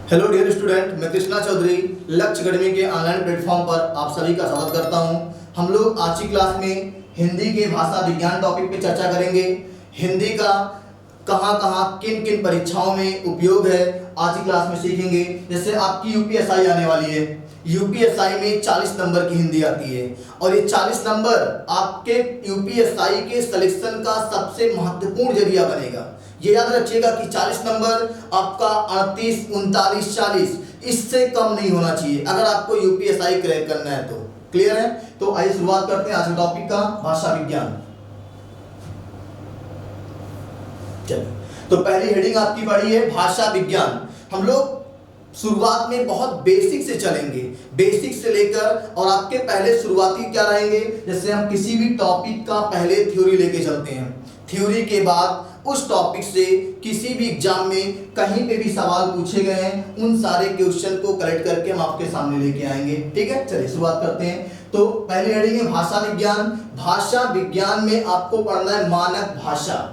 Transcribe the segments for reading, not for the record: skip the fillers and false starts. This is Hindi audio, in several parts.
हेलो डियर स्टूडेंट, मैं कृष्णा चौधरी लक्ष्य अकेडमी के ऑनलाइन प्लेटफॉर्म पर आप सभी का स्वागत करता हूं। हम लोग आज की क्लास में हिंदी के भाषा विज्ञान टॉपिक पे चर्चा करेंगे। हिंदी का कहाँ कहाँ किन किन परीक्षाओं में उपयोग है आज की क्लास में सीखेंगे। जैसे आपकी यूपीएसआई आने वाली है, यूपीएसआई में 40 नंबर की हिंदी आती है और ये 40 नंबर आपके यूपीएसआई के सिलेक्शन का सबसे महत्वपूर्ण जरिया बनेगा। ये याद रखिएगा कि 40 नंबर आपका 38, 39, 40 इससे कम नहीं होना चाहिए अगर आपको यूपीएसआई क्रैक करना है तो। क्लियर है? तो आइए शुरुआत करते हैं आज के टॉपिक का, भाषा विज्ञान। चलिए, तो पहली हेडिंग आपकी पढ़ी है भाषा विज्ञान। हम लोग शुरुआत में बहुत बेसिक से चलेंगे, बेसिक से लेकर और आपके पहले शुरुआती क्या रहेंगे। जैसे हम किसी भी टॉपिक का पहले थ्योरी लेके चलते हैं, थ्योरी के बाद उस टॉपिक से किसी भी एग्जाम में कहीं पे भी सवाल पूछे गए हैं उन सारे क्वेश्चन को कलेक्ट करके हम आपके सामने लेके आएंगे। ठीक है, चलिए शुरुआत करते हैं। तो पहली हेडिंग है भाषा विज्ञान। भाषा विज्ञान में आपको पढ़ना है मानक भाषा।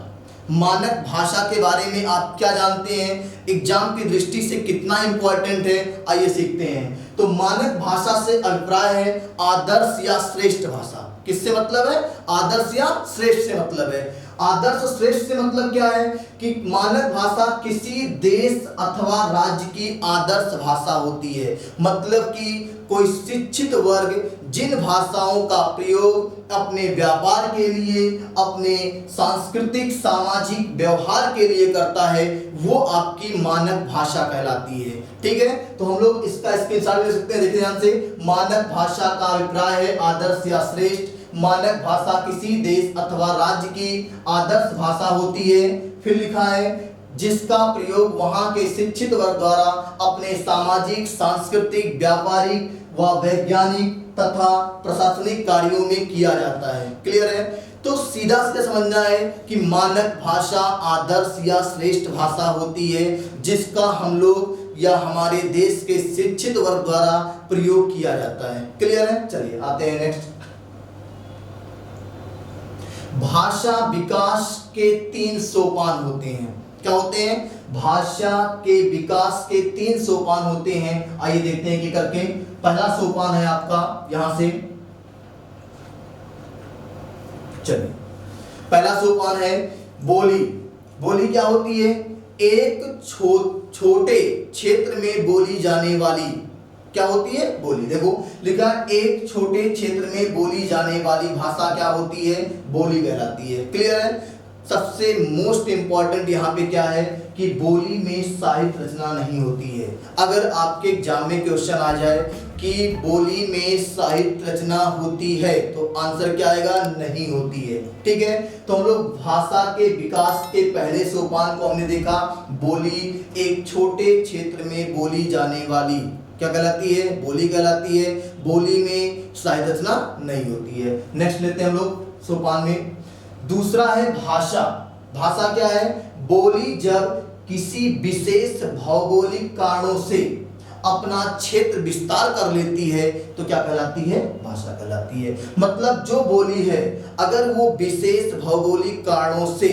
मानक भाषा के बारे में आप क्या जानते हैं, एग्जाम की दृष्टि से कितना इंपॉर्टेंट है, आइए सीखते हैं। तो मानक भाषा से अभिप्राय है आदर्श या श्रेष्ठ भाषा। किससे मतलब है? आदर्श या श्रेष्ठ से मतलब है। आदर्श श्रेष्ठ से मतलब क्या है कि मानक भाषा किसी देश अथवा राज्य की आदर्श भाषा होती है। मतलब कि कोई शिक्षित वर्ग जिन भाषाओं का प्रयोग अपने व्यापार के लिए, अपने सांस्कृतिक सामाजिक व्यवहार के लिए करता है, वो आपकी मानक भाषा कहलाती है। ठीक है, तो हम लोग इसका स्क्रीनशॉट ले सकते हैं। देखिए ध्यान से, मानक भाषा का अभिप्राय है आदर्श या श्रेष्ठ। मानक भाषा किसी देश अथवा राज्य की आदर्श भाषा होती है। फिर लिखा है जिसका प्रयोग वहां के शिक्षित वर्ग द्वारा अपने सामाजिक, सांस्कृतिक, व्यापारिक व वैज्ञानिक तथा प्रशासनिक कार्यों में किया जाता है। क्लियर है? तो सीधा सीधा समझना है कि मानक भाषा आदर्श या श्रेष्ठ भाषा होती है जिसका हम लोग या हमारे देश के शिक्षित वर्ग द्वारा प्रयोग किया जाता है। क्लियर है? चलिए आते हैं नेक्स्ट। भाषा विकास के 3 सोपान होते हैं। क्या होते हैं? भाषा के विकास के 3 सोपान होते हैं। आइए देखते हैं कि करके। पहला सोपान है आपका यहां से, चलिए पहला सोपान है बोली। बोली क्या होती है? एक छोटे क्षेत्र में बोली जाने वाली क्या होती है? बोली। देखो लिखा एक छोटे क्षेत्र में बोली जाने वाली भाषा क्या होती है? बोली कहलाती है। क्लियर है? सबसे मोस्ट इंपॉर्टेंट यहाँ पे क्या है कि बोली में साहित्य रचना नहीं होती है। अगर आपके एग्जाम में क्वेश्चन आ जाए कि बोली में साहित्य रचना होती है तो आंसर क्या आएगा? नहीं होती है। ठीक है, तो हम लोग भाषा के विकास के पहले सोपान को हमने देखा, बोली एक छोटे क्षेत्र में बोली जाने वाली क्या कहलाती है? बोली कहलाती है। बोली में साहित्य रचना नहीं होती है। नेक्स्ट लेते हैं हम लोग सोपान में। दूसरा है भाषा। भाषा क्या है? बोली जब किसी विशेष भौगोलिक कारणों से अपना क्षेत्र विस्तार कर लेती है तो क्या कहलाती है? भाषा कहलाती है। मतलब जो बोली है अगर वो विशेष भौगोलिक कारणों से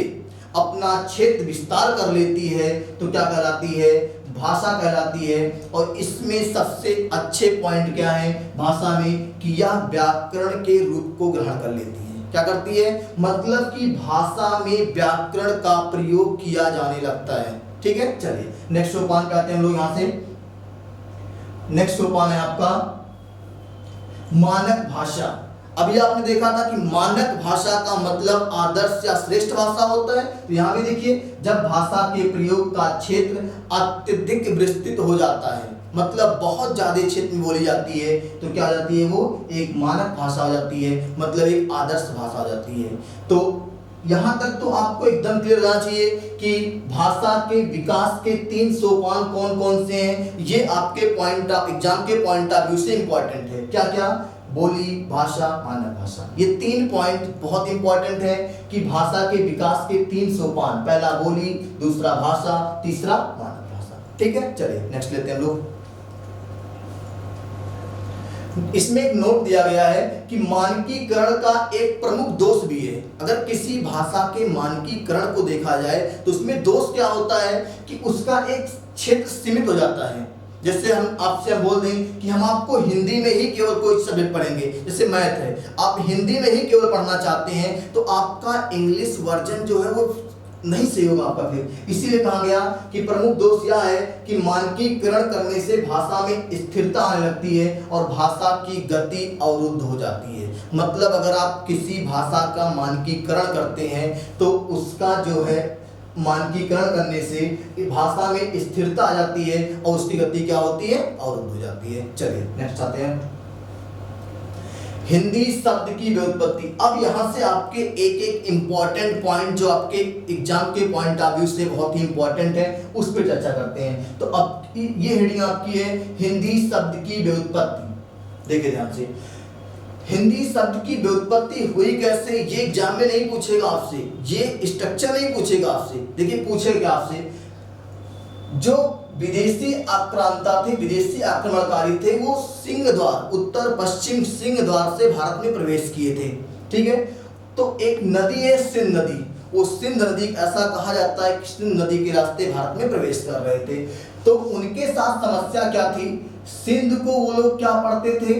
अपना क्षेत्र विस्तार कर लेती है तो क्या कहलाती है? भाषा कहलाती है। और इसमें सबसे अच्छे पॉइंट क्या है भाषा में कि यह व्याकरण के रूप को ग्रहण कर लेती है। क्या करती है? मतलब कि भाषा में व्याकरण का प्रयोग किया जाने लगता है। ठीक है, चलिए नेक्स्ट सोपान पे आते हैं हम लोग यहां से। नेक्स्ट सोपान है आपका मानक भाषा। अभी आपने देखा था कि मानक भाषा का मतलब आदर्श या श्रेष्ठ भाषा होता है। तो यहाँ भी देखिए, जब भाषा के प्रयोग का क्षेत्र अत्यधिक विस्तृत हो जाता है, मतलब बहुत ज्यादा क्षेत्र में बोली जाती है तो क्या हो जाती है? वो एक मानक भाषा हो जाती है, मतलब एक आदर्श भाषा हो जाती है। तो यहाँ तक तो आपको एकदम क्लियर रहना चाहिए कि भाषा के विकास के 3 सोपान कौन कौन से हैं। ये आपके पॉइंट ऑफ एग्जाम के पॉइंट ऑफ व्यू से इंपॉर्टेंट है। क्या क्या? बोली, भाषा, मानक भाषा। ये 3 पॉइंट बहुत इंपॉर्टेंट है कि भाषा के विकास के 3 सोपान, पहला बोली, दूसरा भाषा, तीसरा मानक भाषा। ठीक है, चलिए नेक्स्ट लेते हैं हम लोग। इसमें एक नोट दिया गया है कि मानकीकरण का एक प्रमुख दोष भी है। अगर किसी भाषा के मानकीकरण को देखा जाए तो उसमें दोष क्या होता है कि उसका एक क्षेत्र सीमित हो जाता है। जैसे हम आपसे बोल दें कि हम आपको हिंदी में ही केवल कोई सब्जेक्ट पढ़ेंगे, जैसे मैथ है, आप हिंदी में ही केवल पढ़ना चाहते हैं तो आपका इंग्लिश वर्जन जो है वो नहीं सही होगा आपका। फिर इसीलिए कहा गया कि प्रमुख दोष यह है कि मानकीकरण करने से भाषा में स्थिरता आने लगती है और भाषा की गति अवरुद्ध हो जाती है। मतलब अगर आप किसी भाषा का मानकीकरण करते हैं तो उसका जो है मानकीकरण करने से भाषा में स्थिरता आ जाती है और उसकी गति क्या होती है, अवरुद्ध हो जाती है। चलिए नेक्स्ट आते हैं, हिंदी शब्द की व्युत्पत्ति। अब यहां से आपके एक एक इंपॉर्टेंट पॉइंट जो आपके एग्जाम के पॉइंट ऑफ व्यू से बहुत ही इंपॉर्टेंट है उस पर चर्चा करते हैं। तो अब ये हेडिंग आपकी है हिंदी शब्द की व्युत्पत्ति। देखिए ध्यान से, हिंदी शब्द की व्युत्पत्ति हुई कैसे, ये एग्जाम में नहीं पूछेगा आपसे, ये स्ट्रक्चर नहीं पूछेगा आपसे। देखिए पूछेगा आपसे, जो विदेशी आक्रांता थे, विदेशी आक्रमणकारी थे, वो सिंह द्वार, उत्तर पश्चिम सिंह द्वार से भारत में प्रवेश किए थे। ठीक है, तो एक नदी है सिंध नदी, वो सिंध नदी ऐसा कहा जाता है कि सिंध नदी के रास्ते भारत में प्रवेश कर रहे थे। तो उनके साथ समस्या क्या थी, सिंध को वो लोग क्या पढ़ते थे,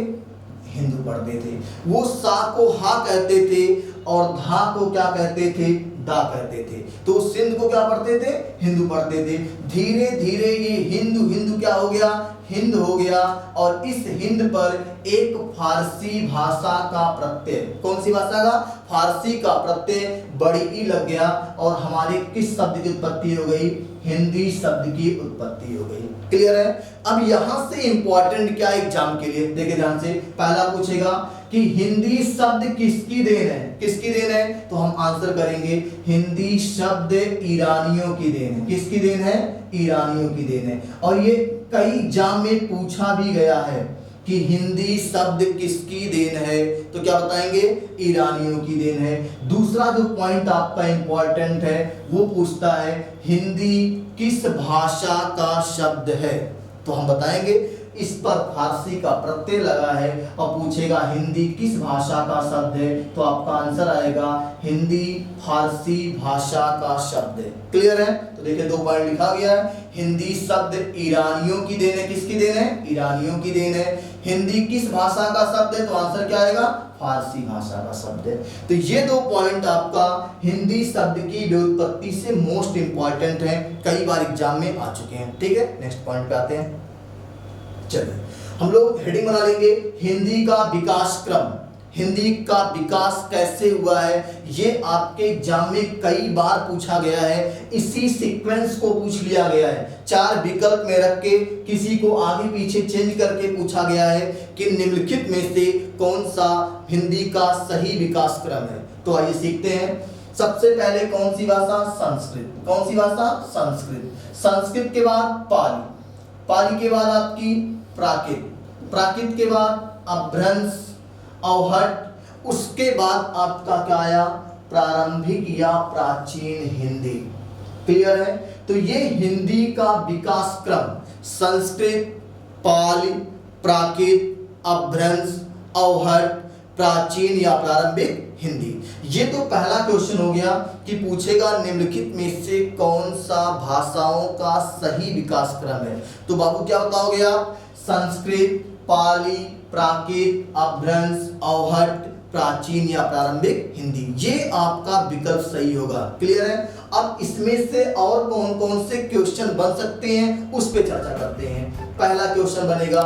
हिंदू पढ़ते थे। वो सा को हा कहते थे और धा को क्या कहते थे, दा कहते थे। तो सिंध को क्या पढ़ते थे, हिंदू पढ़ते थे। धीरे धीरे ये हिंदू हिंदू क्या हो गया, हिंद हो गया। और इस हिंद पर एक फारसी भाषा का प्रत्यय, कौन सी भाषा का, फारसी का प्रत्यय बड़ी ई लग गया और हमारे किस शब्द की उत्पत्ति हो गई, हिंदी शब्द की उत्पत्ति हो गई। क्लियर है। अब यहां से इंपॉर्टेंट क्या एग्जाम के लिए, देखिए ध्यान से, पहला पूछेगा कि हिंदी शब्द किसकी देन है, किसकी देन है, तो हम आंसर करेंगे हिंदी शब्द ईरानियों की देन है। किसकी देन है, ईरानियों की देन है। और ये कई एग्जाम में पूछा भी गया है कि हिंदी शब्द किसकी देन है, तो क्या बताएंगे, ईरानियों की देन है। दूसरा जो पॉइंट आपका इंपॉर्टेंट है वो पूछता है हिंदी किस भाषा का शब्द है, तो हम बताएंगे इस पर फारसी का प्रत्यय लगा है और पूछेगा हिंदी किस भाषा का शब्द है, तो आपका आंसर आएगा हिंदी फारसी भाषा का शब्द है। क्लियर है। तो देखिए 2 पॉइंट लिखा गया है, हिंदी शब्द ईरानियों की देन है, किसकी देन है, ईरानियों की देन है। हिंदी किस भाषा का शब्द है, तो आंसर क्या आएगा, फारसी भाषा का शब्द है। तो ये 2 पॉइंट आपका हिंदी शब्द की व्युत्पत्ति से मोस्ट इंपॉर्टेंट है, कई बार एग्जाम में आ चुके हैं। ठीक है, नेक्स्ट पॉइंट पे आते हैं। चलिए हम लोग हेडिंग बना लेंगे हिंदी का विकास क्रम। हिंदी का विकास कैसे हुआ है, ये आपके एग्जाम में कई बार पूछा गया है। इसी सीक्वेंस को पूछ लिया गया है, 4 विकल्प में रख के किसी को आगे पीछे चेंज करके पूछा गया है कि निम्नलिखित में से कौन सा हिंदी का सही विकास क्रम है। तो आइए सीखते हैं। सबसे पहले कौन सी भाषा, संस्कृत। कौन सी भाषा, संस्कृत। संस्कृत के बाद पाली, पाली के बाद आपकी प्राकृत, प्राकृत के बाद अपभ्रंश, अवहट, उसके बाद आपका क्या आया, प्रारंभिक या प्राचीन हिंदी। क्लियर है। तो ये हिंदी का विकास क्रम संस्कृत, पाली, प्राकृत, अपभ्रंश, अवहट, प्राचीन या प्रारंभिक हिंदी। ये तो पहला क्वेश्चन हो गया कि पूछेगा निम्नलिखित में से कौन सा भाषाओं का सही विकास क्रम है। तो बाबू क्या बताओगे आप, संस्कृत, पाली, प्राकृत, अपभ्रंश, अवहट, प्राचीन या प्रारंभिक हिंदी, ये आपका विकल्प सही होगा। क्लियर है। अब इसमें से और कौन कौन से क्वेश्चन बन सकते हैं उस पर चर्चा करते हैं। पहला क्वेश्चन बनेगा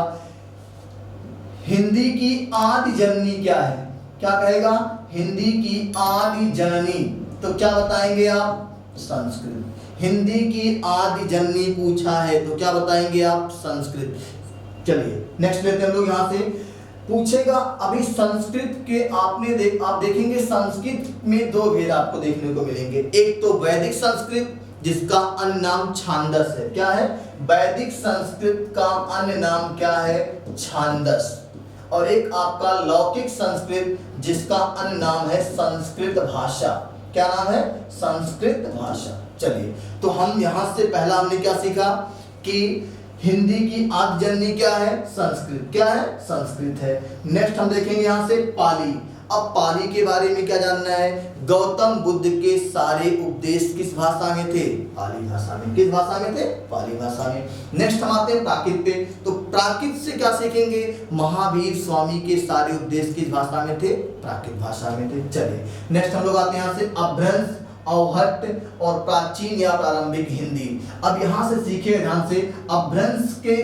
हिंदी की आदि जननी क्या है, क्या कहेगा, हिंदी की आदि जननी, तो क्या बताएंगे आप, संस्कृत। हिंदी की आदि जननी पूछा है तो क्या बताएंगे आप, संस्कृत। चलिए नेक्स्ट लेते हैं हम लोग। यहां से पूछेगा अभी संस्कृत के आप देखेंगे संस्कृत में 2 भेद आपको देखने को मिलेंगे। एक तो वैदिक संस्कृत जिसका अन्य नाम छांदस है, क्या है, वैदिक संस्कृत का अन्य नाम क्या है, छांदस। और एक आपका लौकिक संस्कृत जिसका अन्य नाम है संस्कृत भाषा। क्या नाम है, संस्कृत भाषा। चलिए तो हम यहां से पहला हमने क्या सीखा कि हिंदी की आदि जननी क्या है, संस्कृत। क्या है, संस्कृत है। नेक्स्ट हम देखेंगे यहां से पाली। अब पाली के बारे में क्या जानना है? गौतम बुद्ध के सारे उपदेश किस भाषा में थे? पाली भाषा में। किस भाषा में थे? पाली भाषा में। नेक्स्ट हम आते हैं प्राकृत पे। तो प्राकृत से क्या सीखेंगे? महावीर स्वामी के सारे उपदेश किस भाषा में थे? प्राकृत भाषा में थे। चलिए नेक्स्ट हम लोग आते हैं यहाँ से अपभ्रंश, अवहट्ट और प्राचीन या प्रारंभिक हिंदी। अब यहाँ से सीखिए ध्यान से, अपभ्रंश के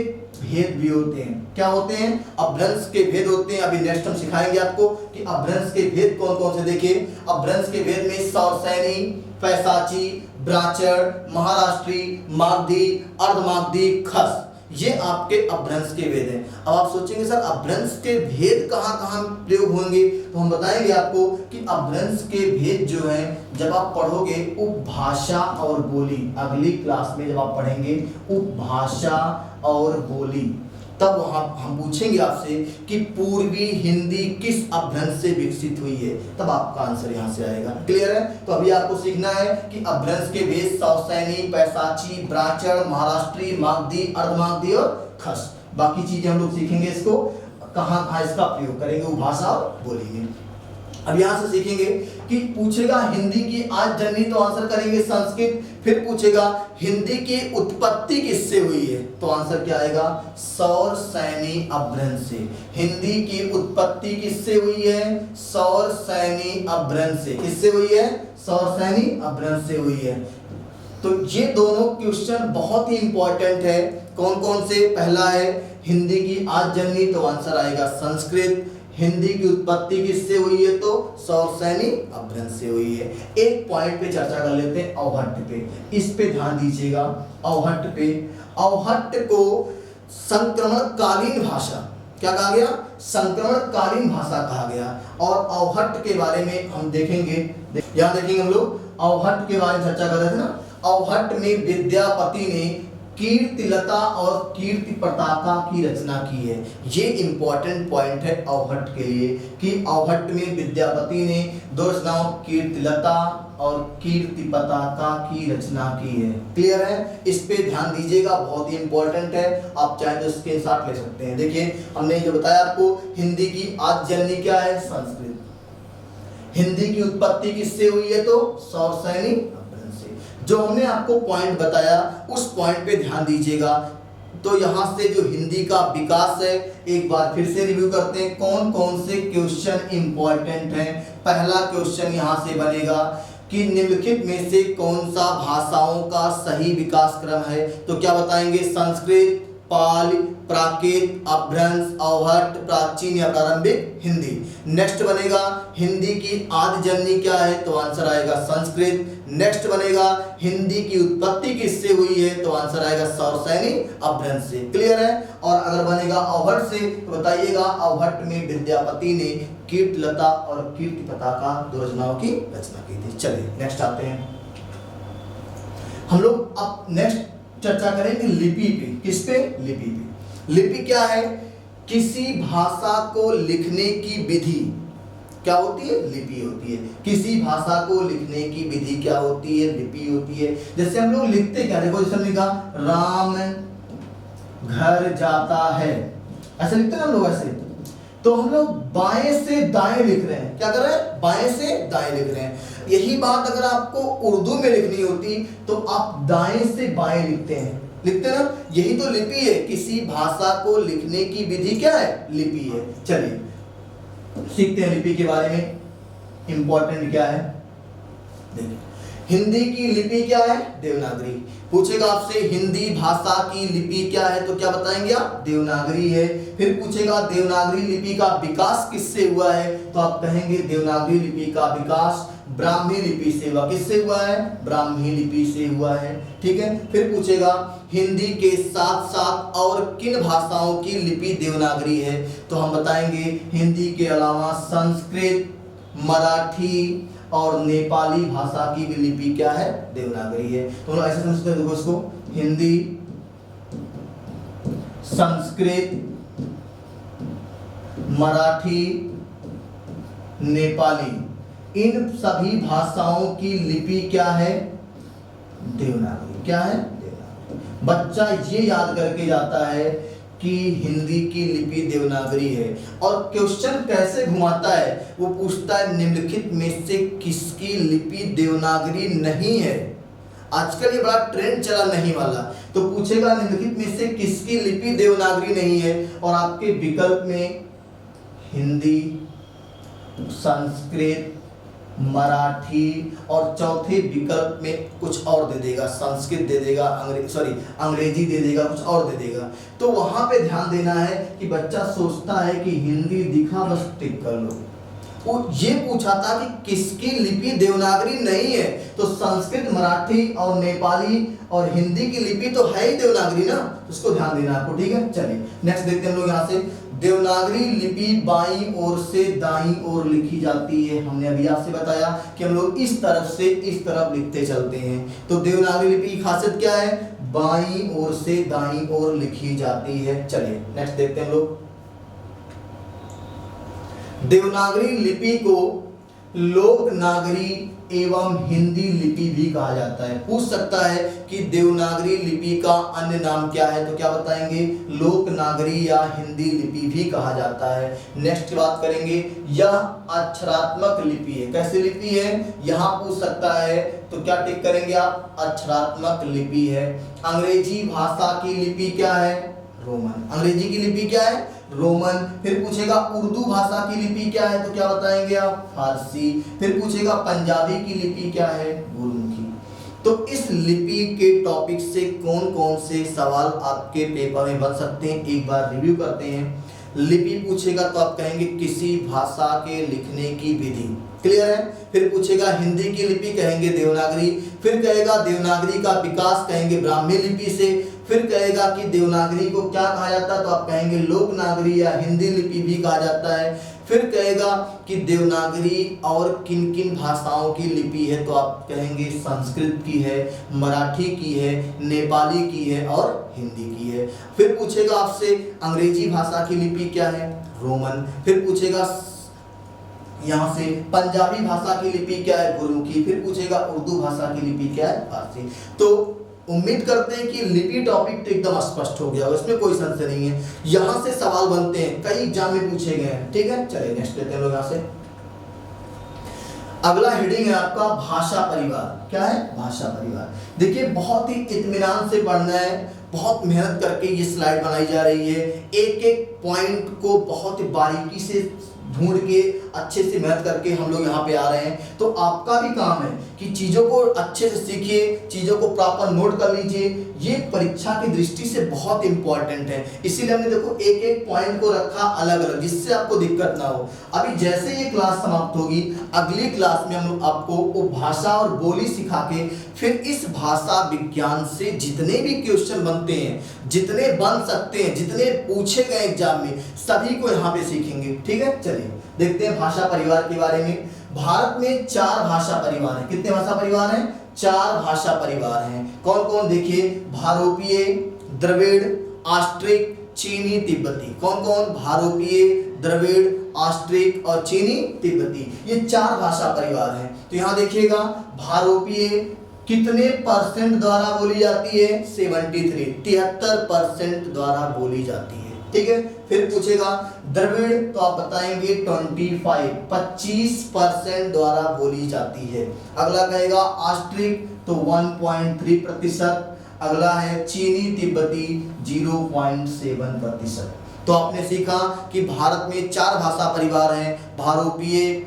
भेद भी होते हैं। क्या होते हैं? अपभ्रंश के भेद होते हैं। अभी नेक्स्ट हम सिखाएंगे आपको कि अपभ्रंश के भेद कौन कौन से। देखिए अपभ्रंश के भेद में सौरसैनी, पैसाची, ब्राचड़, महाराष्ट्री, मागधी, अर्धमागधी, खस, ये आपके अपभ्रंश के भेद हैं। अब आप सोचेंगे सर अपभ्रंश के भेद कहाँ कहाँ प्रयोग होंगे, तो हम बताएंगे आपको कि अपभ्रंश के भेद जो हैं जब आप पढ़ोगे उपभाषा और बोली, अगली क्लास में जब आप पढ़ेंगे उपभाषा और बोली, तब वहां हम पूछेंगे आपसे कि पूर्वी हिंदी किस अपभ्रंश से विकसित हुई है, तब आपका आंसर यहां से आएगा। क्लियर है? तो अभी आपको सीखना है कि अपभ्रंश के भेद सौसैनी, पैसाची, ब्राचड़, महाराष्ट्री, मागधी, अर्धमागधी और खस। बाकी चीजें हम लोग सीखेंगे इसको कहाँ कहाँ इसका प्रयोग करेंगे उपभाषा और बोली में। अब यहां से सीखेंगे कि पूछेगा हिंदी की आज जननी, तो आंसर करेंगे संस्कृत। फिर पूछेगा हिंदी की उत्पत्ति किससे हुई है, तो आंसर क्या आएगा? सौरसैनी अपभ्रंश से। हिंदी की उत्पत्ति किससे हुई है? सौरसैनी अपभ्रंश से। किससे हुई है? सौरसैनी अपभ्रंश से हुई है। तो ये दोनों क्वेश्चन बहुत ही इंपॉर्टेंट है। कौन कौन से? पहला है हिंदी की आज जननी, तो आंसर आएगा संस्कृत। हिंदी की उत्पत्ति किससे हुई है, तो सौरसैनी अपभ्रंश से हुई है। एक पॉइंट पे चर्चा कर लेते हैं अवहट्ट पे, इस पे ध्यान दीजिएगा। अवहट्ट पे, अवहट्ट को संक्रमणकालीन भाषा क्या कहा गया? संक्रमणकालीन भाषा कहा गया। और अवहट्ट के बारे में हम देखेंगे, यहाँ देखेंगे हम लोग अवहट्ट के बारे में चर्चा कर रहे थे ना। अवहट्ट में विद्यापति ने कीर्तिलता और कीर्ति पताका की रचना की है। ये इंपॉर्टेंट पॉइंट है अवहट्ट के लिए कि अवहट्ट में विद्यापति ने दो रचनाओं कीर्तिलता और कीर्ति पताका की रचना की है। क्लियर है? इस पे ध्यान दीजिएगा, बहुत ही इंपॉर्टेंट है। आप चाहे तो इसके साथ ले सकते हैं। देखिए हमने जो बताया आपको, हिंदी की आज जननी क्या है? संस्कृत। हिंदी की उत्पत्ति किससे हुई है, तो सौरसैनी। जो हमने आपको पॉइंट बताया उस पॉइंट पे ध्यान दीजिएगा। तो यहाँ से जो हिंदी का विकास है एक बार फिर से रिव्यू करते हैं, कौन कौन से क्वेश्चन इंपॉर्टेंट हैं। पहला क्वेश्चन यहाँ से बनेगा कि निम्नलिखित में से कौन सा भाषाओं का सही विकास क्रम है, तो क्या बताएंगे? संस्कृत, पाली, प्राकृत, अपभ्रंश, अवहट्ट, प्राचीन या प्रारंभिक हिंदी। नेक्स्ट बनेगा हिंदी की आदि जननी क्या है, तो आंसर आएगा संस्कृत। नेक्स्ट बनेगा हिंदी की उत्पत्ति किससे हुई है, तो आंसर आएगा सौरसैनी अपभ्रंश से। क्लियर है? और अगर बनेगा अवहट्ट से तो बताइएगा अवहट्ट में विद्यापति ने कीर्तिलता और कीर्ति पताका दो रचनाओं की रचना की थी। चलिए नेक्स्ट आते हैं हम लोग। अब नेक्स्ट चर्चा करेंगे लिपि पे। किस पे? लिपि पे। लिपि क्या है? किसी भाषा को लिखने की विधि क्या होती है? लिपि होती है। किसी भाषा को लिखने की विधि क्या होती है? लिपि होती है। जैसे हम लोग लिखते क्या, देखो जैसे हमने लिखा राम घर जाता है, ऐसे लिखते हैं हम लोग ऐसे। तो हम लोग बाएं से दाएं लिख रहे हैं। क्या कर रहे हैं? बाएं से दाएं लिख रहे हैं। यही बात अगर आपको उर्दू में लिखनी होती तो आप दाएं से बाएं लिखते हैं, लिखते ना। यही तो लिपि है। किसी भाषा को लिखने की विधि क्या है? लिपि है। चलिए सीखते हैं लिपि के बारे में। इंपॉर्टेंट क्या है देखिए, हिंदी की लिपि क्या है? देवनागरी। पूछेगा आपसे हिंदी भाषा की लिपि क्या है, तो क्या बताएंगे आप? देवनागरी है। फिर पूछेगा देवनागरी लिपि का विकास किससे हुआ है, तो आप कहेंगे देवनागरी लिपि का विकास ब्राह्मी लिपि से हुआ। किससे हुआ है? ब्राह्मी लिपि से हुआ है। ठीक है। फिर पूछेगा हिंदी के साथ साथ और किन भाषाओं की लिपि देवनागरी है, तो हम बताएंगे हिंदी के अलावा संस्कृत, मराठी और नेपाली भाषा की भी लिपि क्या है? देवनागरी है। तो हम ऐसे समझते हैं इसको, हिंदी, संस्कृत, मराठी, नेपाली, इन सभी भाषाओं की लिपि क्या है? देवनागरी। क्या है? देवनागरी। बच्चा ये याद करके जाता है कि हिंदी की लिपि देवनागरी है। और क्वेश्चन कैसे घुमाता है, वो पूछता है निम्नलिखित में से किसकी लिपि देवनागरी नहीं है। आजकल ये बड़ा ट्रेंड चला नहीं वाला, तो पूछेगा निम्नलिखित में से किसकी लिपि देवनागरी नहीं है, और आपके विकल्प में हिंदी, संस्कृत, मराठी और चौथे विकल्प में कुछ और दे देगा, संस्कृत दे देगा, अंग्रेजी दे देगा, कुछ और दे देगा। तो वहां पे ध्यान देना है कि बच्चा सोचता है कि हिंदी दिखा बस टिक कर लो। वो ये पूछा था कि किसकी लिपि देवनागरी नहीं है, तो संस्कृत, मराठी और नेपाली और हिंदी की लिपि तो है ही देवनागरी ना, उसको ध्यान देना आपको। ठीक है, चलिए नेक्स्ट देखते हैं हम लोग यहाँ से। देवनागरी लिपि बाईं ओर से दाईं ओर लिखी जाती है। हमने अभी आपसे बताया कि हम लोग इस तरफ से इस तरफ लिखते चलते हैं। तो देवनागरी लिपि की खासियत क्या है, बाईं ओर से दाईं ओर लिखी जाती है। चलिए नेक्स्ट देखते हैं हम लोग। देवनागरी लिपि को लोकनागरी एवं हिंदी लिपि भी कहा जाता है। पूछ सकता है कि देवनागरी लिपि का अन्य नाम क्या है, तो क्या बताएंगे, लोकनागरी या हिंदी लिपि भी कहा जाता है। नेक्स्ट की बात करेंगे, यह अक्षरात्मक लिपि है। कैसी लिपि है, यहाँ पूछ सकता है, तो क्या टिक करेंगे आप, अक्षरात्मक लिपि है। अंग्रेजी भाषा की लिपि क्या है, रोमन। अंग्रेजी की लिपि क्या है, रोमन। फिर पूछेगा उर्दू भाषा की लिपि क्या है, तो क्या बताएंगे आप, फारसी। फिर पूछेगा पंजाबी की लिपि क्या है, गुरमुखी। तो इस लिपि के टॉपिक से कौन कौन से सवाल आपके पेपर में बन सकते हैं, एक बार रिव्यू करते हैं। लिपि पूछेगा तो आप कहेंगे किसी भाषा के लिखने की विधि, क्लियर है। फिर पूछेगा हिंदी की लिपि, कहेंगे देवनागरी। फिर कहेगा देवनागरी का विकास, कहेंगे ब्राह्मी लिपि से। फिर कहेगा कि देवनागरी को क्या कहा जाता है, तो आप कहेंगे लोकनागरी या हिंदी लिपि भी कहा जाता है। फिर कहेगा कि देवनागरी और किन किन भाषाओं की लिपि है, तो आप कहेंगे संस्कृत की है, मराठी की है, नेपाली की है और हिंदी की है। फिर पूछेगा आपसे अंग्रेजी भाषा की लिपि क्या है, रोमन। फिर पूछेगा यहाँ से पंजाबी भाषा की लिपि क्या है, गुरमुखी। फिर पूछेगा उर्दू भाषा की लिपि क्या है, फारसी। तो उम्मीद करते हैं कि लिपि टॉपिक तो एकदम स्पष्ट हो गया, इसमें कोई संशय नहीं है। यहाँ से सवाल बनते हैं, कई एग्जाम में पूछे गए हैं। ठीक है, चलिए नेक्स्ट लेते हैं लोग यहाँ से। अगला हेडिंग है आपका भाषा परिवार। क्या है, भाषा परिवार। देखिए बहुत ही इत्मीनान से पढ़ना है, बहुत मेहनत करके ये स्लाइड बनाई जा रही है। एक एक पॉइंट को बहुत ही बारीकी से ढूंढ के अच्छे से मेहनत करके हम लोग यहाँ पे आ रहे हैं। तो आपका भी काम है कि चीज़ों को अच्छे से सीखिए, चीज़ों को प्रॉपर नोट कर लीजिए। ये परीक्षा की दृष्टि से बहुत इंपॉर्टेंट है, इसीलिए हमने देखो एक एक पॉइंट को रखा अलग अलग, जिससे आपको दिक्कत ना हो। अभी जैसे ये क्लास समाप्त होगी, अगली क्लास में हम आपको वो भाषा और बोली सिखा के फिर इस भाषा विज्ञान से जितने भी क्वेश्चन बनते हैं, जितने बन सकते हैं, जितने पूछे गए एग्जाम में, सभी को यहाँ पे सीखेंगे। ठीक है, चलिए देखते हैं भाषा परिवार के बारे में। भारत में 4 भाषा परिवार हैं। कितने भाषा परिवार हैं, 4 भाषा परिवार हैं। कौन कौन, देखिए भारोपीय, द्रविड़, ऑस्ट्रिक, चीनी, तिब्बती। कौन कौन, भारोपीय, द्रविड़, ऑस्ट्रिक और चीनी, तिब्बती। ये 4 भाषा परिवार हैं। तो यहाँ देखिएगा भारोपीय कितने परसेंट द्वारा बोली जाती है, 73% द्वारा बोली जाती है। ठीक है, फिर पूछेगा द्रविड़, तो आप बताएंगे 25% द्वारा बोली जाती है। अगला कहेगा ऑस्ट्रिक, तो 1.3%। अगला है चीनी तिब्बती 0.7%। तो आपने सीखा कि भारत में 4 भाषा परिवार हैं, भारोपीय,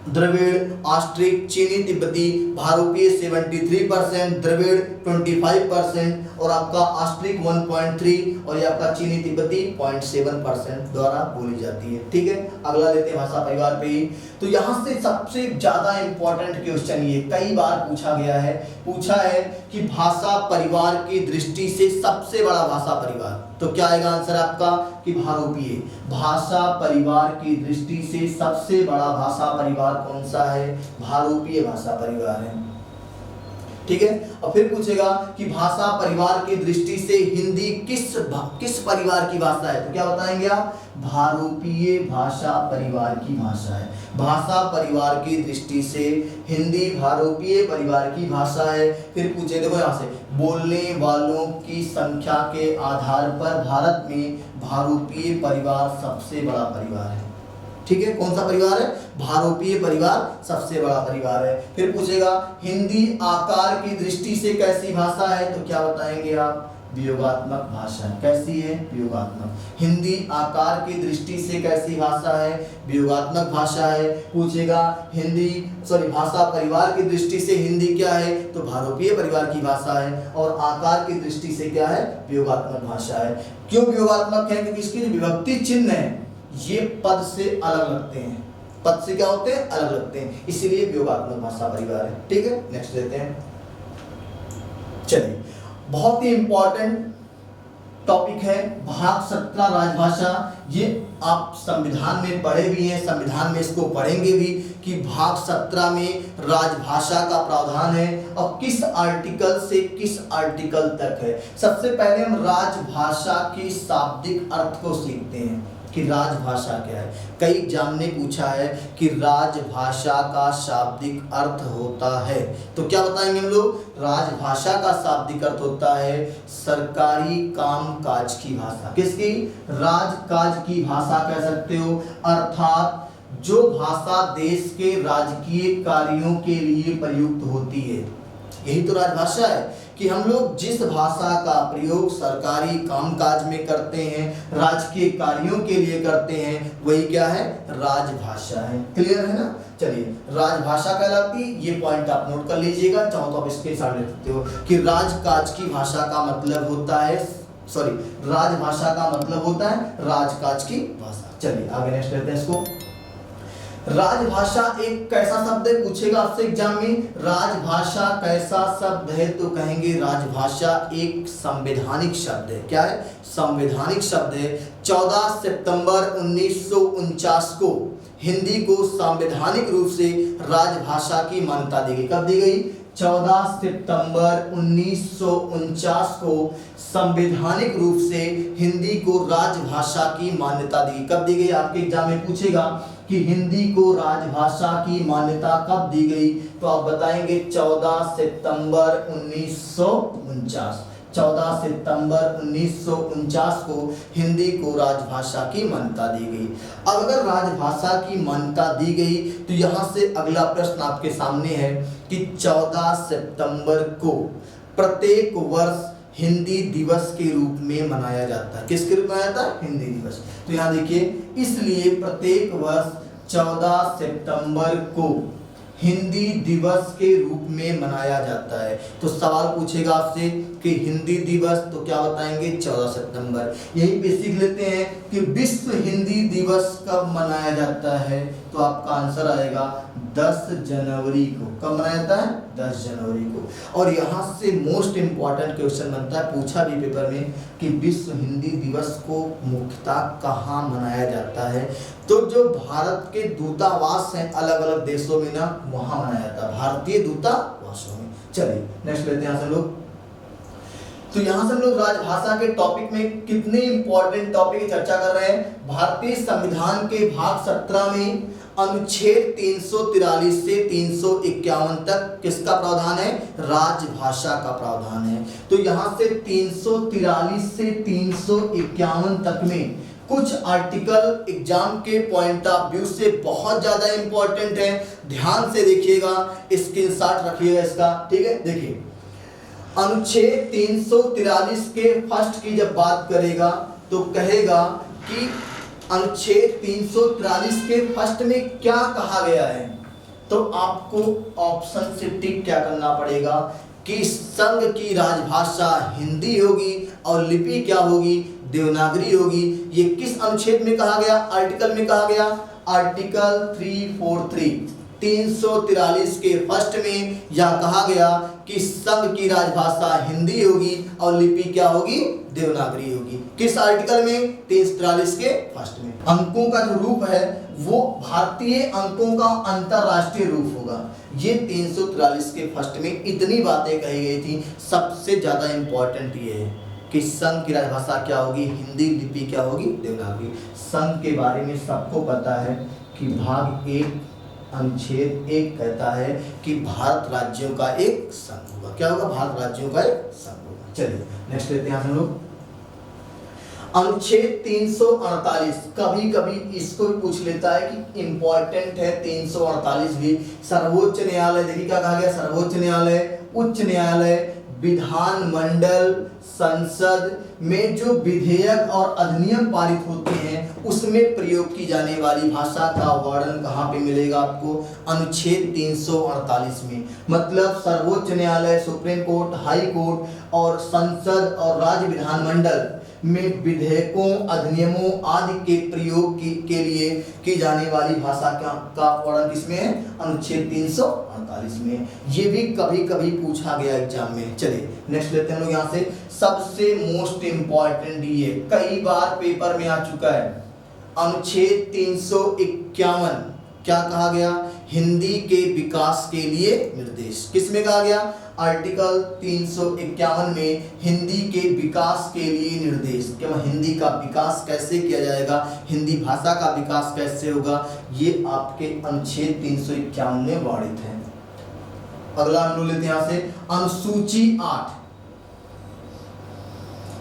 द्रविड़, ऑस्ट्रिक, चीनी तिब्बती। भारोपीय 73%, द्रविड़ 25% और आपका ऑस्ट्रिक 1.3 और ये आपका चीनी तिब्बती 0.7% द्वारा बोली जाती है। ठीक है, अगला लेते हैं भाषा परिवार पे ही। तो यहाँ से सबसे ज्यादा इंपॉर्टेंट क्वेश्चन ये कई बार पूछा गया है, पूछा है कि भाषा परिवार की दृष्टि से सबसे बड़ा भाषा परिवार, तो क्या आएगा आंसर आपका कि भारोपीय। भाषा परिवार की दृष्टि से सबसे बड़ा भाषा परिवार कौन सा है, भारोपीय भाषा परिवार है। ठीक है। और फिर पूछेगा कि भाषा परिवार की दृष्टि से हिंदी किस परिवार की भाषा है, तो क्या बताएंगे आप, भारोपीय भाषा परिवार की भाषा है। भाषा परिवार की दृष्टि से हिंदी भारोपीय परिवार की भाषा है। फिर पूछे, देखो यहाँ से, बोलने वालों की संख्या के आधार पर भारत में भारोपीय परिवार सबसे बड़ा परिवार है। ठीक है, कौन सा परिवार है, भारोपीय परिवार सबसे बड़ा परिवार है। फिर पूछेगा हिंदी आकार की दृष्टि से कैसी भाषा है, तो क्या बताएंगे आप, वियोगात्मक भाषा है। कैसी है, वियोगात्मक। हिंदी आकार की दृष्टि से कैसी भाषा है, वियोगात्मक भाषा है। पूछेगा भाषा परिवार की दृष्टि से हिंदी क्या है, तो भारोपीय परिवार की भाषा है। और आकार की दृष्टि से क्या है, वियोगात्मक भाषा है। क्यों वियोगात्मक है, क्योंकि इसके जो विभक्ति चिन्ह है ये पद से अलग लगते हैं, पद से क्या होते हैं, अलग लगते हैं, इसीलिए वियोगात्मक भाषा परिवार है। ठीक है, नेक्स्ट लेते हैं। चलिए, बहुत ही इंपॉर्टेंट टॉपिक है भाग 17 राजभाषा। ये आप संविधान में पढ़े भी हैं, संविधान में इसको पढ़ेंगे भी कि भाग 17 में राजभाषा का प्रावधान है और किस आर्टिकल से किस आर्टिकल तक है। सबसे पहले हम राजभाषा की शाब्दिक अर्थ को सीखते हैं कि राजभाषा क्या है। कई एग्जाम ने पूछा है कि राजभाषा का शाब्दिक अर्थ होता है, तो क्या बताएंगे हम लोग, राजभाषा का शाब्दिक अर्थ होता है सरकारी कामकाज की भाषा। किसकी, राजकाज की भाषा कह सकते हो, अर्थात जो भाषा देश के राजकीय कार्यों के लिए प्रयुक्त होती है। यही तो राजभाषा है कि हम लोग जिस भाषा का प्रयोग सरकारी कामकाज में करते हैं, राजकीय कार्यों के लिए करते हैं, वही क्या है, राजभाषा है। क्लियर है ना। चलिए, राजभाषा कहलाती, ये पॉइंट आप नोट कर लीजिएगा, चाहो तो आप इसके साथ लिख सकते हो कि राजकाज की भाषा का मतलब होता है, राजभाषा का मतलब होता है राजकाज की भाषा। चलिए आगे नेक्स्ट लेते हैं इसको। राजभाषा एक कैसा शब्द है, पूछेगा आपसे एग्जाम में, राजभाषा कैसा शब्द है, तो कहेंगे राजभाषा एक संवैधानिक शब्द है। क्या है, संवैधानिक शब्द है। 14 सितंबर 1949 को हिंदी को संवैधानिक रूप से राजभाषा की मान्यता दी गई। कब दी गई, 14 सितंबर 1949 को संवैधानिक रूप से हिंदी को राजभाषा की मान्यता दी। कब दी गई, आपके एग्जाम में पूछेगा कि हिंदी को राजभाषा की मान्यता कब दी गई, तो आप बताएंगे 14 सितंबर 1949। 14 सितंबर 1949 को हिंदी को राजभाषा की मान्यता दी गई। अब अगर राजभाषा की मान्यता दी गई तो यहाँ से अगला प्रश्न आपके सामने है कि 14 सितंबर को प्रत्येक वर्ष हिंदी दिवस के रूप में मनाया जाता है। किसके रूप में मनाया जाता है, हिंदी दिवस। तो यहाँ देखिए, इसलिए प्रत्येक वर्ष 14 सितंबर को हिंदी दिवस के रूप में मनाया जाता है। तो सवाल पूछेगा आपसे कि हिंदी दिवस, तो क्या बताएंगे, 14 सितंबर। यहीं पे सीख लेते हैं कि विश्व हिंदी दिवस कब मनाया जाता है, तो आपका आंसर आएगा 10 जनवरी को। कब मनाया जाता है, 10 जनवरी को। और यहाँ से मोस्ट इंपॉर्टेंट क्वेश्चन बनता है, पूछा भी पेपर में, कि विश्व हिंदी दिवस को मुख्यतः कहाँ मनाया जाता है, तो जो भारत के दूतावास हैं अलग अलग देशों में ना, वहाँ मनाया जाता है, भारतीय दूतावासों में। चलिए नेक्स्ट लेते हैं यहाँ से लोग। तो यहाँ से हम लोग राजभाषा के टॉपिक में कितने इंपॉर्टेंट टॉपिक की चर्चा कर रहे हैं। भारतीय संविधान के भाग 17 में अनुच्छेद 343 से 351 तक किसका प्रावधान है, राजभाषा का प्रावधान है। तो यहाँ से 343 से 351 तक में कुछ आर्टिकल एग्जाम के पॉइंट ऑफ व्यू से बहुत ज्यादा इंपॉर्टेंट है, ध्यान से देखिएगा, स्क्रीनशॉट रखिएगा इसका। ठीक है, देखिए अनुच्छेद 343 के फर्स्ट की जब बात करेगा तो कहेगा कि अनुच्छेद 343 के फर्स्ट में क्या कहा गया है, तो आपको ऑप्शन से टिक क्या करना पड़ेगा कि संघ की राजभाषा हिंदी होगी और लिपि क्या होगी, देवनागरी होगी। ये किस अनुच्छेद में कहा गया, आर्टिकल में कहा गया, आर्टिकल 343 343 के फर्स्ट में यह कहा गया कि संघ की राजभाषा हिंदी होगी और लिपि क्या होगी, देवनागरी होगी। किस आर्टिकल में? 343 के फर्स्ट में। अंकों का जो रूप है वो भारतीय अंकों का अंतरराष्ट्रीय रूप होगा। ये 343 के फर्स्ट में इतनी बातें कही गई थी। सबसे ज्यादा इंपॉर्टेंट ये है कि संघ की राजभाषा क्या होगी? हिंदी। लिपि क्या होगी? देवनागरी। संघ के बारे में सबको पता है कि भाग 1 अनुच्छेद 1 कहता है कि भारत राज्यों का एक संघ होगा। क्या होगा? भारत राज्यों का एक संघ होगा। चलिए नेक्स्ट लेते हैं हम लोग। अनुच्छेद 348, कभी कभी इसको भी पूछ लेता है कि इंपॉर्टेंट है 348 भी। सर्वोच्च न्यायालय, देखिए क्या कहा गया? सर्वोच्च न्यायालय, उच्च न्यायालय, विधानमंडल, संसद में जो विधेयक और अधिनियम पारित होते हैं उसमें प्रयोग की जाने वाली भाषा का वर्णन कहाँ पे मिलेगा आपको? अनुच्छेद 348 में। मतलब सर्वोच्च न्यायालय, सुप्रीम कोर्ट, हाई कोर्ट और संसद और राज्य विधानमंडल में विधेयकों, अधिनियमों आदि के प्रयोग के लिए की जाने वाली भाषा का वर्णन किसमें है? अनुच्छेद 348 में। ये भी कभी कभी पूछा गया एग्जाम में। चलिए नेक्स्ट लेते हैं लोग यहाँ से। सबसे मोस्ट इंपॉर्टेंट, ये कई बार पेपर में आ चुका है, अनुच्छेद 351। क्या कहा गया? हिंदी के विकास के लिए निर्देश। किसमें कहा गया? आर्टिकल 351 में हिंदी के विकास के लिए निर्देश। कि हिंदी का विकास कैसे किया जाएगा, हिंदी भाषा का विकास कैसे होगा, ये आपके अनुच्छेद 351 में वर्णित है। अगला हम लोग लेते हैं यहाँ से अनुसूची 8।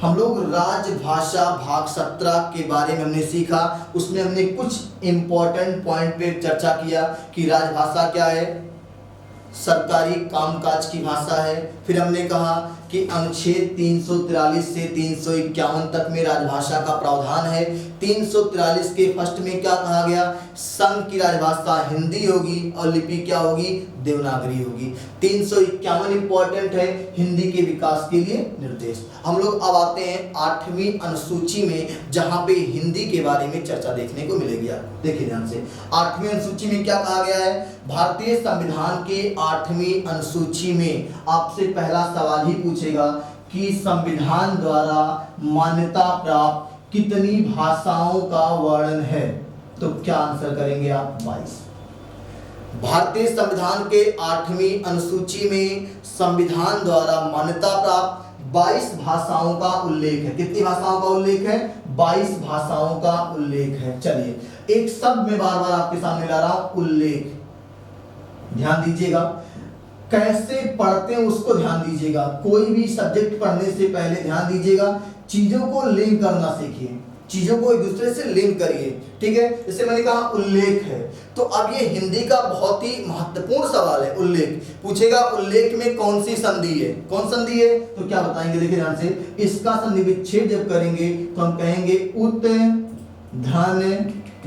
हम लोग राजभाषा भाग 17 के बारे में हमने सीखा। उसमें हमने कुछ इंपॉर्टेंट पॉइंट पे चर्चा किया कि राजभाषा क्या है? सरकारी कामकाज की भाषा है। फिर हमने कहा कि अनुच्छेद 343 से 351 तक में राजभाषा का प्रावधान है। 343 के फर्स्ट में क्या कहा गया? संघ की राजभाषा हिंदी होगी और लिपि क्या होगी? देवनागरी होगी। 351 इंपॉर्टेंट है, हिंदी के विकास के लिए निर्देश। हम लोग अब आते हैं 8वीं अनुसूची में, जहां पे हिंदी के बारे में चर्चा देखने को मिलेगी। आप देखिए ध्यान से, 8वीं अनुसूची में क्या कहा गया है? भारतीय संविधान के 8वीं अनुसूची में आपसे पहला सवाल ही पूछेगा कि संविधान द्वारा मान्यता प्राप्त कितनी भाषाओं का वर्णन है? तो क्या आंसर करेंगे आप? 22। भारतीय संविधान के 8वीं अनुसूची में संविधान द्वारा मान्यता प्राप्त 22 भाषाओं का उल्लेख है। कितनी भाषाओं का उल्लेख है? 22 भाषाओं का उल्लेख है। चलिए एक शब्द में बार बार आपके सामने ला रहा हूं, उल्लेख। ध्यान दीजिएगा, कैसे पढ़ते हैं उसको ध्यान दीजिएगा। कोई भी सब्जेक्ट पढ़ने से पहले ध्यान दीजिएगा, चीजों को लिंक करना सीखिए, चीजों को एक दूसरे से लिंक करिए। ठीक है, जैसे मैंने कहा उल्लेख है, तो अब ये हिंदी का बहुत ही महत्वपूर्ण सवाल है। उल्लेख पूछेगा, उल्लेख में कौन सी संधि है? कौन संधि है? तो क्या बताएंगे? देखिए ध्यान से, इसका संधि विच्छेद जब करेंगे तो हम कहेंगे उत धन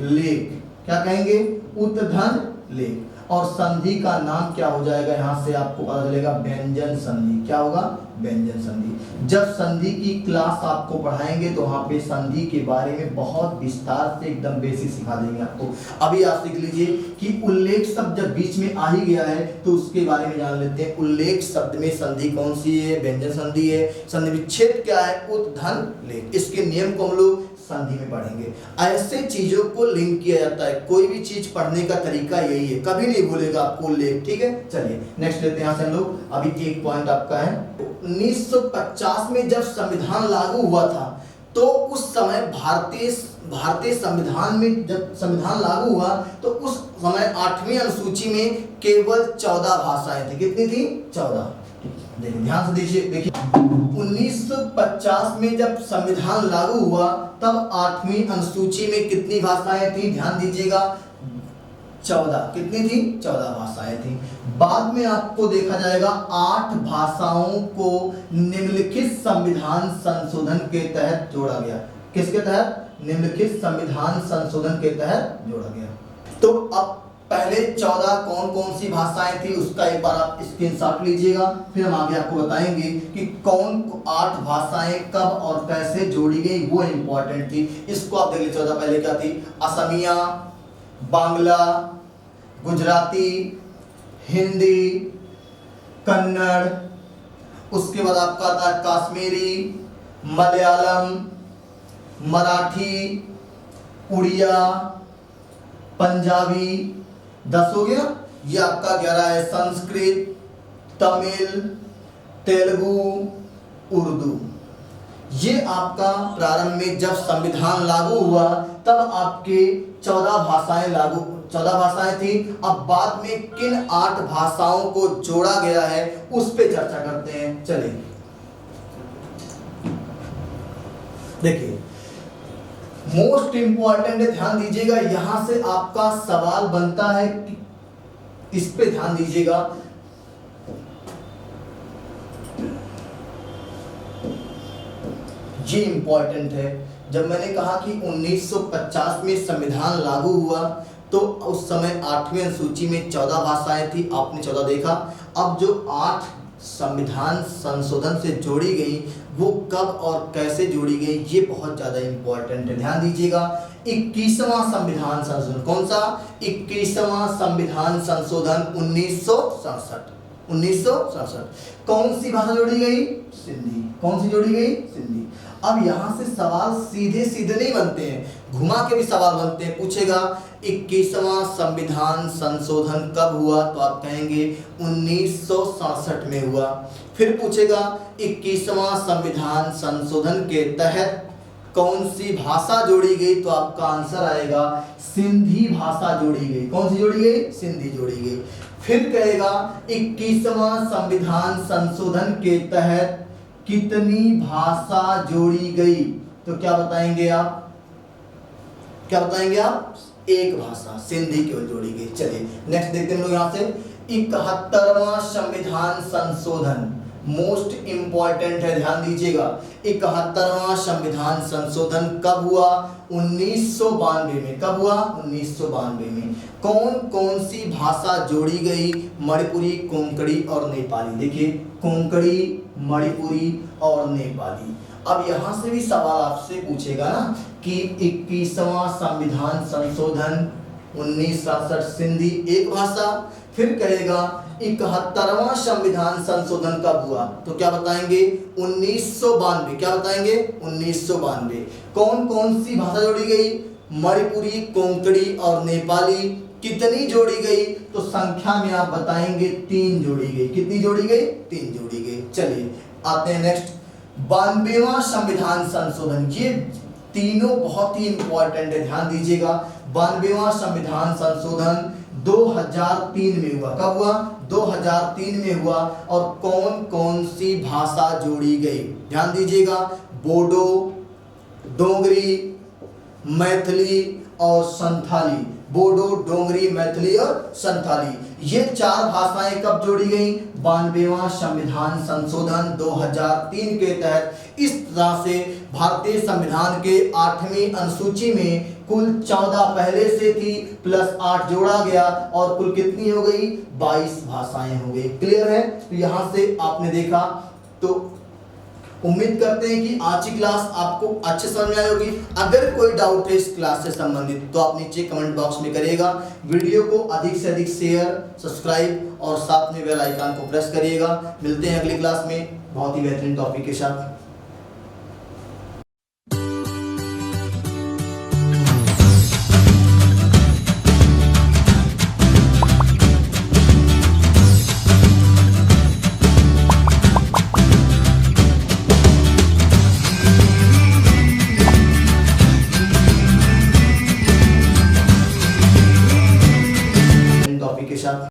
लेख। क्या कहेंगे? उत धन लेख। और संधि का नाम क्या हो जाएगा? यहां से आपको पता चलेगा व्यंजन संधि। क्या होगा? व्यंजन संधि। जब संधि की क्लास आपको पढ़ाएंगे तो वहां पे संधि के बारे में बहुत विस्तार से एकदम बेसिक सिखा देंगे आपको। अभी आप सीख लीजिए कि उल्लेख शब्द जब बीच में आ ही गया है तो उसके बारे में जान लेते हैं। उल्लेख शब्द में संधि कौन सी है? व्यंजन संधि है। संधि विच्छेद क्या है? उत धन लेख। इसके नियम को हम लोग संधि में पढ़ेंगे। ऐसे चीजों को लिंक किया जाता है। कोई भी चीज पढ़ने का तरीका यही है, कभी नहीं बोलेगा आपको उल्लेख। ठीक है, चलिए नेक्स्ट लेते हैं यहाँ से हम लोग। अभी एक पॉइंट आपका है, 1950 में जब संविधान लागू हुआ था तो उस समय भारतीय संविधान में जब संविधान लागू हुआ तो उस समय 8वीं अनुसूची में केवल 14 भाषाएं थी। कितनी थी? 14। देखिए ध्यान से देखिए 1950 में जब संविधान लागू हुआ तब 8वीं अनुसूची में कितनी भाषाएं थी? ध्यान दीजिएगा, 14। कितनी थी? 14 भाषाएं थी। बाद में आपको देखा जाएगा 8 भाषाओं को निम्नलिखित संविधान संशोधन के तहत जोड़ा गया। किसके तहत? निम्नलिखित संविधान संशोधन के तहत जोड़ा गया। तो अब पहले 14 कौन कौन सी भाषाएं थी उसका एक बार आप स्क्रीनशॉट लीजिएगा, फिर हम आगे आपको बताएंगे कि कौन 8 भाषाएं कब और कैसे जोड़ी गई, वो इंपॉर्टेंट थी। इसको आप देख लीजिए। 14 पहले क्या थी? असमिया, बांग्ला, गुजराती, हिंदी, कन्नड़, उसके बाद आपका आता है काश्मीरी, मलयालम, मराठी, उड़िया, पंजाबी, 10 हो गया। ये आपका 11 है। संस्कृत, तमिल, तेलुगु, उर्दू। ये आपका प्रारंभ में जब संविधान लागू हुआ तब आपके 14 भाषाएं थी। अब बाद में किन 8 भाषाओं को जोड़ा गया है उस पे चर्चा करते हैं। चलिए देखिए, मोस्ट इंपॉर्टेंट है, ध्यान दीजिएगा। यहां से आपका सवाल बनता है, इस पे ध्यान दीजिएगा। ये इंपॉर्टेंट है। जब मैंने कहा कि 1950 में संविधान लागू हुआ तो उस समय 8वीं अनुसूची में 14 भाषाएं थी, आपने 14 देखा। अब जो 8 संविधान संशोधन से जोड़ी गई वो कब और कैसे जोड़ी गई, ये बहुत ज़्यादा इंपॉर्टेंट है, ध्यान दीजिएगा। 21वां संविधान संशोधन, कौन सा? 21वां संविधान संशोधन 1967। कौन सी भाषा जोड़ी गई? सिंधी। कौन सी जोड़ी गई? सिंधी। अब यहाँ से सवाल सीधे सीधे नहीं बनते हैं, घुमा के भी सवाल बनते हैं। पूछेगा 21वां संविधान संशोधन कब हुआ, तो आप कहेंगे 1967 में हुआ। फिर पूछेगा 21वां संविधान संशोधन के तहत कौन सी भाषा जोड़ी गई, तो आपका आंसर आएगा सिंधी भाषा जोड़ी गई। कौन सी जोड़ी गई? सिंधी जोड़ी गई। फिर कहेगा 21वां संविधान संशोधन के तहत कितनी भाषा जोड़ी गई, तो क्या बताएंगे आप? क्या बताएंगे आप? एक भाषा, सिंधी केवल जोड़ी गई। चलिए नेक्स्ट देखते हैं लोग यहाँ से। 71वां संविधान संशोधन मोस्ट इंपॉर्टेंट है, ध्यान दीजिएगा। 71वां संविधान संशोधन कब हुआ? 1992 में। कब हुआ? 1992 में। कौन कौन सी भाषा जोड़ी गई? मणिपुरी, कोंकणी और नेपाली। देखिए, कोंकणी, मणिपुरी और नेपाली। अब यहां से भी सवाल आपसे पूछेगा ना कि 21वां संविधान संशोधन 1967 सिंधी एक भाषा। फिर कहेगा 71वां संविधान संशोधन कब हुआ, तो क्या बताएंगे? 1992। क्या बताएंगे? 1992। कौन कौन सी भाषा जोड़ी गई? मणिपुरी, कोंकणी और नेपाली। कितनी जोड़ी गई, तो संख्या में आप बताएंगे 3 जोड़ी गई। कितनी जोड़ी गई? 3 जोड़ी गई। चलिए आते हैं नेक्स्ट, 92वां संविधान संशोधन। ये तीनों बहुत ही इंपॉर्टेंट है, ध्यान दीजिएगा। 92वां संविधान संशोधन 2003 में हुआ। कब हुआ? 2003 में हुआ। और कौन कौन सी भाषा जोड़ी गई, ध्यान दीजिएगा। बोडो, डोगरी, मैथिली और संथाली। बोडो, डोगरी, मैथिली और संथाली, ये 4 भाषाएं कब जोड़ी गई? 92वां संविधान संशोधन 2003 के तहत। इस तरह से भारतीय संविधान के 8वीं अनुसूची में कुल 14 पहले से थी, प्लस 8 जोड़ा गया और कुल कितनी हो गई? 22 भाषाएं हो गई। क्लियर है? तो यहां से आपने देखा, तो उम्मीद करते हैं कि आज की क्लास आपको अच्छे समझ में आई होगी। अगर कोई डाउट है इस क्लास से संबंधित तो आप नीचे कमेंट बॉक्स में करिएगा। वीडियो को अधिक से अधिक शेयर, सब्सक्राइब और साथ में बेल आइकन को प्रेस करिएगा। मिलते हैं अगली क्लास में बहुत ही बेहतरीन टॉपिक के साथ।